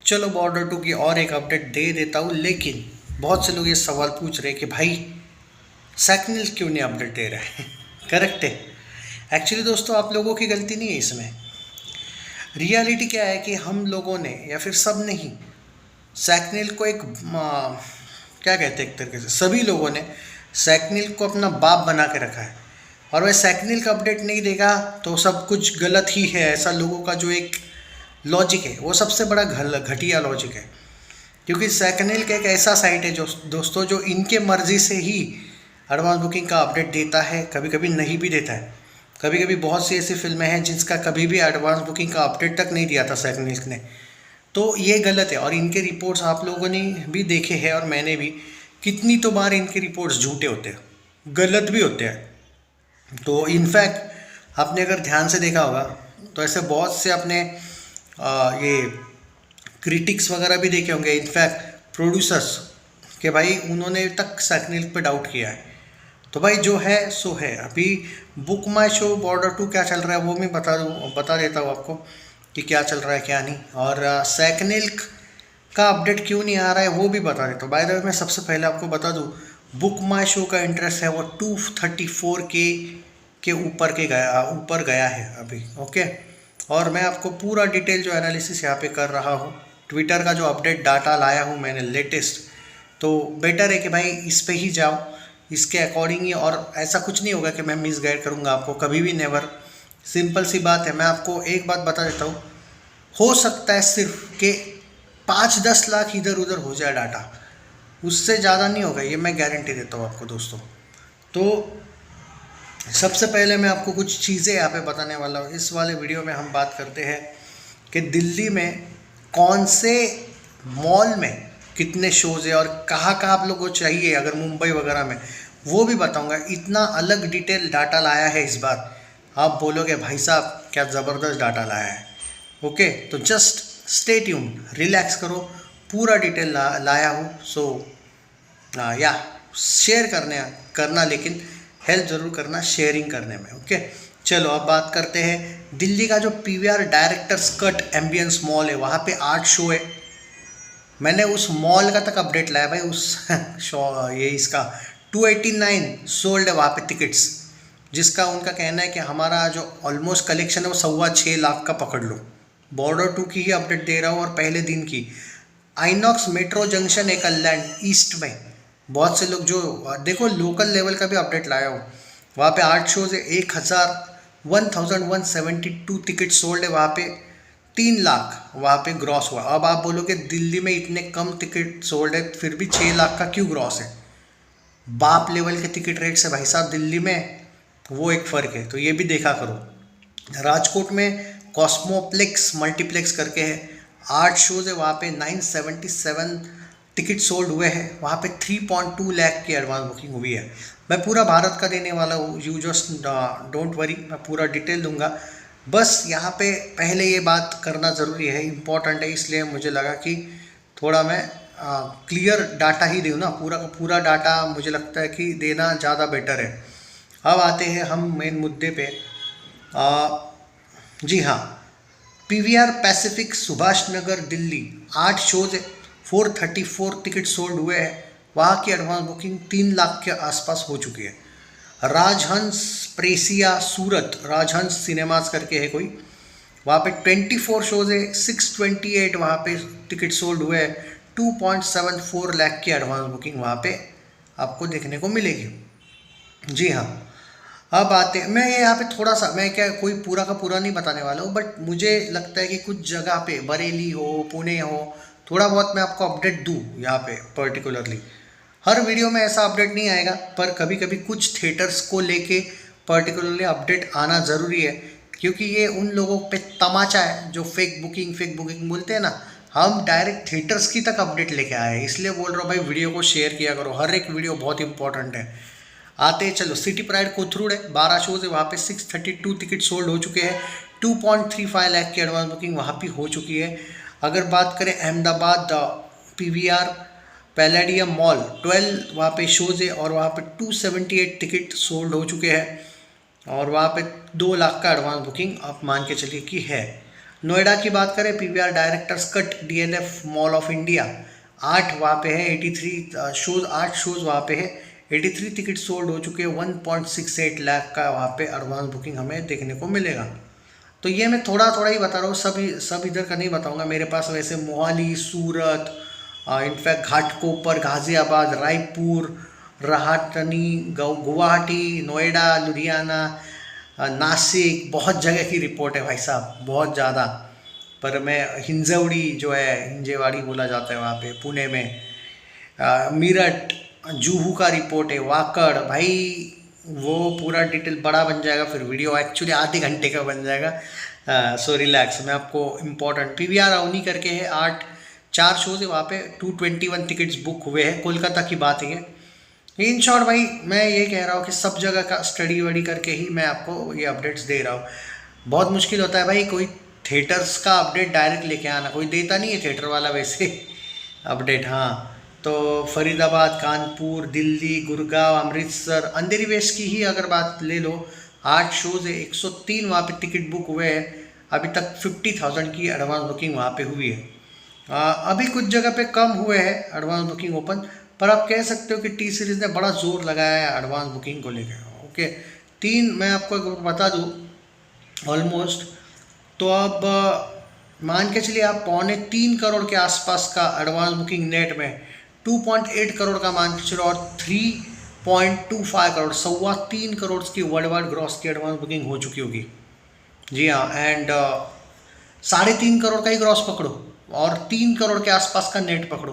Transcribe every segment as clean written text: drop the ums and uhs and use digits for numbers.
चलो बॉर्डर 2 की और एक अपडेट दे देता हूँ, लेकिन बहुत से लोग ये सवाल पूछ रहे हैं कि भाई सैकनिल क्यों नहीं अपडेट दे रहा है। करेक्ट है। एक्चुअली दोस्तों आप लोगों की गलती नहीं है इसमें। रियलिटी क्या है कि हम लोगों ने या फिर सब ने ही सैकनिल को एक क्या कहते हैं, एक तरीके से सभी लोगों ने सैकनिल को अपना बाप बना के रखा है। और वह सैकनिल का अपडेट नहीं देगा तो सब कुछ गलत ही है, ऐसा लोगों का जो एक लॉजिक है वो सबसे बड़ा घटिया लॉजिक है। क्योंकि सैकनिल का एक ऐसा साइट है जो दोस्तों जो इनके मर्जी से ही एडवांस बुकिंग का अपडेट देता है, कभी कभी नहीं भी देता है। कभी कभी बहुत सी ऐसी फिल्में हैं जिसका कभी भी एडवांस बुकिंग का अपडेट तक नहीं दिया था सैकनिल ने। तो ये गलत है और इनके रिपोर्ट्स आप लोगों ने भी देखे हैं और मैंने भी कितनी तो बार इनके रिपोर्ट्स झूठे होते हैं, गलत भी होते हैं। तो इनफैक्ट आपने अगर ध्यान से देखा होगा तो ऐसे बहुत से अपने ये क्रिटिक्स वगैरह भी देखे होंगे, इनफैक्ट प्रोड्यूसर्स के भाई उन्होंने तक सैकनिल पे डाउट किया है। तो भाई जो है सो है। अभी बुक माई शो बॉर्डर 2 क्या चल रहा है वो मैं बता देता हूँ आपको कि क्या चल रहा है क्या नहीं, और सैकनिल का अपडेट क्यों नहीं आ रहा है वो भी बता देता हूँ। बाय द वे मैं सबसे पहले आपको बता दूँ, बुक माई शो का इंटरेस्ट है वो 234K के ऊपर गया है अभी। ओके, और मैं आपको पूरा डिटेल जो एनालिसिस यहाँ पे कर रहा हूँ, ट्विटर का जो अपडेट डाटा लाया हूँ मैंने लेटेस्ट, तो बेटर है कि भाई इस पे ही जाओ, इसके अकॉर्डिंग ही। और ऐसा कुछ नहीं होगा कि मैं मिस गाइड करूँगा आपको, कभी भी नेवर। सिंपल सी बात है। मैं आपको एक बात बता देता हूँ, हो सकता है सिर्फ कि 5-10 लाख इधर उधर हो जाए डाटा, उससे ज़्यादा नहीं होगा, ये मैं गारंटी देता हूँ आपको दोस्तों। तो सबसे पहले मैं आपको कुछ चीज़ें यहाँ पे बताने वाला हूँ। इस वाले वीडियो में हम बात करते हैं कि दिल्ली में कौन से मॉल में कितने शोज़ है और कहाँ कहाँ आप लोगों को चाहिए, अगर मुंबई वगैरह में, वो भी बताऊँगा। इतना अलग डिटेल डाटा लाया है इस बार, आप बोलोगे भाई साहब क्या ज़बरदस्त डाटा लाया है। ओके, तो जस्ट स्टे ट्यून, रिलैक्स करो, पूरा डिटेल लाया हूँ। सो या शेयर करना, लेकिन हेल्प ज़रूर करना शेयरिंग करने में। ओके, चलो अब बात करते हैं। दिल्ली का जो PVR directors cut ambience mall है वहाँ पे 8 शो है। मैंने उस मॉल का तक अपडेट लाया भाई, उस शो ये इसका 289 सोल्ड है वहाँ पे टिकट्स, जिसका उनका कहना है कि हमारा जो ऑलमोस्ट कलेक्शन है वो 6.25 लाख का पकड़ लो। बॉर्डर 2 की ही अपडेट दे रहा हूँ और पहले दिन की। आइनॉक्स मेट्रो जंक्शन है कल्याण ईस्ट में, बहुत से लोग जो देखो लोकल लेवल का भी अपडेट लाया हूँ, वहाँ पे 8 शोज़ है, 1172 टिकट सोल्ड है वहाँ पे, 3 लाख वहाँ पे ग्रॉस हुआ। अब आप बोलोगे दिल्ली में इतने कम टिकट सोल्ड है फिर भी 6 लाख का क्यों ग्रॉस है। बाप लेवल के टिकट रेट से भाई साहब दिल्ली में, वो एक फ़र्क है, तो ये भी देखा करो। राजकोट में कॉस्मोप्लेक्स मल्टीप्लेक्स करके है, 8 शोज़ है वहाँ पे, 977 टिकट सोल्ड हुए हैं वहाँ पे, 3.2 लाख की एडवांस बुकिंग हुई है। मैं पूरा भारत का देने वाला हूँ, यू जस्ट डोंट वरी, मैं पूरा डिटेल दूंगा। बस यहाँ पे पहले ये बात करना ज़रूरी है, इम्पॉर्टेंट है, इसलिए मुझे लगा कि थोड़ा मैं क्लियर डाटा ही दूँ ना, पूरा का पूरा डाटा मुझे लगता है कि देना ज़्यादा बेटर है। अब आते हैं हम मेन मुद्दे पे। जी हाँ, PVR Pacific Subhash Nagar Delhi 8 shows 434 ticket sold हुए हैं, वहाँ की एडवांस बुकिंग 3 लाख के आसपास हो चुकी है। राजहंस प्रेसिया सूरत, राजहंस सिनेमास करके है कोई, वहाँ पे 24 शोज़ है, 628 वहाँ पे टिकट सोल्ड हुए हैं, 2.74 लाख की एडवांस बुकिंग वहाँ पे आपको देखने को मिलेगी। जी हाँ, अब आते हैं, मैं यहाँ पे थोड़ा सा, मैं क्या कोई पूरा का पूरा नहीं बताने वाला हूँ, बट मुझे लगता है कि कुछ जगह पे बरेली हो, पुणे हो, थोड़ा बहुत मैं आपको अपडेट दूँ यहाँ पे पर्टिकुलरली। हर वीडियो में ऐसा अपडेट नहीं आएगा, पर कभी कभी कुछ थिएटर्स को लेके पर्टिकुलरली अपडेट आना ज़रूरी है, क्योंकि ये उन लोगों पे तमाचा है जो फेक बुकिंग बोलते हैं ना। हम डायरेक्ट थिएटर्स की तक अपडेट लेके आए हैं, इसलिए बोल रहा हूँ भाई वीडियो को शेयर किया करो, हर एक वीडियो बहुत इंपॉर्टेंट है। आते हैं, चलो सिटी प्राइड कोथरूड है, 12 शोज़ है वहाँ पे, 632 टिकट सोल्ड हो चुके हैं, 2.35 लाख की एडवांस बुकिंग वहाँ पे हो चुकी है। अगर बात करें अहमदाबाद PVR पैलेडियम मॉल 12 वहाँ पे शोज़ है और वहाँ पे 278 टिकट सोल्ड हो चुके हैं और वहाँ पे 2 लाख का एडवांस बुकिंग आप मान के चलिए कि है। नोएडा की बात करें, PVR directors cut DLF mall of India 8 वहाँ पे है, 83 शोज़, 8 शोज़ वहाँ पे है, 83 टिकट सोल्ड हो चुके हैं, 1.68 लाख का वहाँ पे एडवांस बुकिंग हमें देखने को मिलेगा। तो ये मैं थोड़ा थोड़ा ही बता रहा हूँ, सब इधर का नहीं बताऊँगा। मेरे पास वैसे मोहाली, सूरत, इनफैक्ट घाटकोपर, गाज़ियाबाद, रायपुर, रहाटनी, गुवाहाटी, नोएडा, लुधियाना, नासिक, बहुत जगह की रिपोर्ट है भाई साहब, बहुत ज़्यादा। पर मैं हिंजवड़ी जो है, हिंजेवाड़ी बोला जाता है वहाँ पे पुणे में, मीरठ, जुहू का रिपोर्ट है, वाकड़ भाई, वो पूरा डिटेल बड़ा बन जाएगा, फिर वीडियो एक्चुअली आधे घंटे का बन जाएगा। सो रिलैक्स, मैं आपको इम्पोर्टेंट पीवीआर अवनी करके है, 4 शोज़ है वहाँ पे, 221 टिकट्स बुक हुए हैं, कोलकाता की बात है। इन शॉर्ट भाई मैं ये कह रहा हूँ कि सब जगह का स्टडी वडी करके ही मैं आपको ये अपडेट्स दे रहा हूँ। बहुत मुश्किल होता है भाई कोई थिएटर्स का अपडेट डायरेक्ट लेके आना, कोई देता नहीं है थिएटर वाला वैसे अपडेट। हाँ, तो फरीदाबाद, कानपुर, दिल्ली, गुड़गांव, अमृतसर, अंधेरी वेस्ट की ही अगर बात ले लो, 8 शोज़ है, 103 वहाँ पे टिकट बुक हुए हैं, अभी तक 50,000 की एडवांस बुकिंग वहाँ पे हुई है। अभी कुछ जगह पे कम हुए हैं एडवांस बुकिंग ओपन, पर आप कह सकते हो कि टी सीरीज़ ने बड़ा जोर लगाया है एडवांस बुकिंग को लेकर। ओके, 3 मैं आपको बता दूँ ऑलमोस्ट, तो अब मान के चलिए आप 2.25 करोड़ के आसपास का एडवांस बुकिंग नेट में, 2.8 करोड़ का मान के चलो, और 3.25 करोड़, 3.25 करोड़ की वर्ल्ड वाइड ग्रॉस की एडवांस बुकिंग हो चुकी होगी। जी हाँ, एंड 3.5 करोड़ का ही ग्रॉस पकड़ो और 3 करोड़ के आसपास का नेट पकड़ो,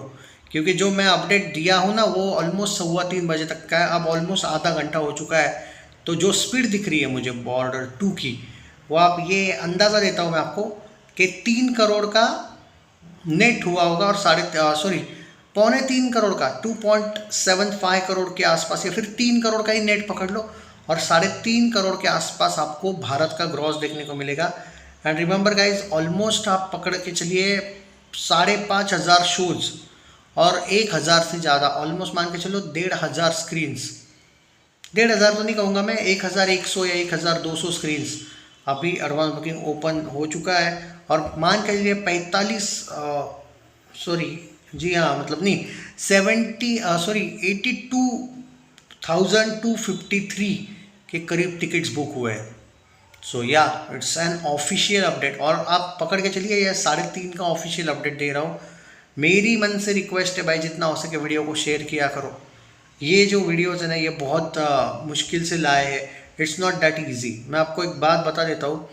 क्योंकि जो मैं अपडेट दिया हूँ ना वो ऑलमोस्ट 3:15 बजे तक का है, अब ऑलमोस्ट आधा घंटा हो चुका है। तो जो स्पीड दिख रही है मुझे बॉर्डर 2 की, वो आप ये अंदाज़ा देता हूँ मैं आपको कि 3 करोड़ का नेट हुआ होगा, और 3.5 करोड़ का, 2.75 करोड़ के आसपास, या फिर 3 करोड़ का ही नेट पकड़ लो, और 3.5 करोड़ के आसपास आपको भारत का ग्रॉस देखने को मिलेगा। एंड रिमेंबर गाइज, ऑलमोस्ट आप पकड़ के चलिए 5,500 शोज़ और 1,000 से ज़्यादा, ऑलमोस्ट मान के चलो 1,500 स्क्रीन्स, 1,500 तो नहीं कहूँगा मैं, 1,100 या 1,200 स्क्रीन्स अभी एडवांस बुकिंग ओपन हो चुका है। और मान के चलिए 82,253 के करीब टिकट्स बुक हुए हैं। सो या इट्स एन ऑफिशियल अपडेट, और आप पकड़ के चलिए ये 3.5 का ऑफिशियल अपडेट दे रहा हूँ। मेरी मन से रिक्वेस्ट है भाई, जितना हो सके वीडियो को शेयर किया करो। ये जो वीडियोज़ है ना, ये बहुत मुश्किल से लाए हैं, इट्स नॉट दैट ईजी। मैं आपको एक बात बता देता हूँ,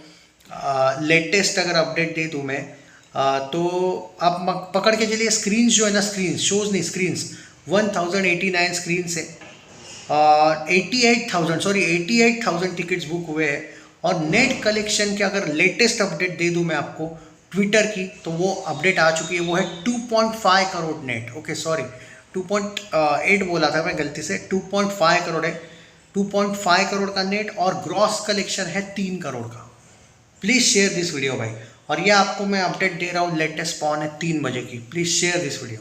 लेटेस्ट अगर अपडेट दे दूँ मैं, तो आप पकड़ के चलिए स्क्रीन्स जो है ना, स्क्रीन्स, शोज़ नहीं, स्क्रीन्स 1089 स्क्रीन्स है, 88,000 टिकट्स बुक हुए हैं। और नेट कलेक्शन के अगर लेटेस्ट अपडेट दे दूँ मैं आपको ट्विटर की, तो वो अपडेट आ चुकी है, वो है 2.5 करोड़ नेट। ओके सॉरी, 2.8 बोला था मैं गलती से, 2.5 करोड़ है, 2.5 करोड़ का नेट, और ग्रॉस कलेक्शन है 3 करोड़ का। प्लीज़ शेयर दिस वीडियो भाई, और यह आपको मैं अपडेट दे रहा हूँ लेटेस्ट 2:45 बजे की। Please share this video.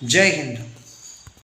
जय हिंद।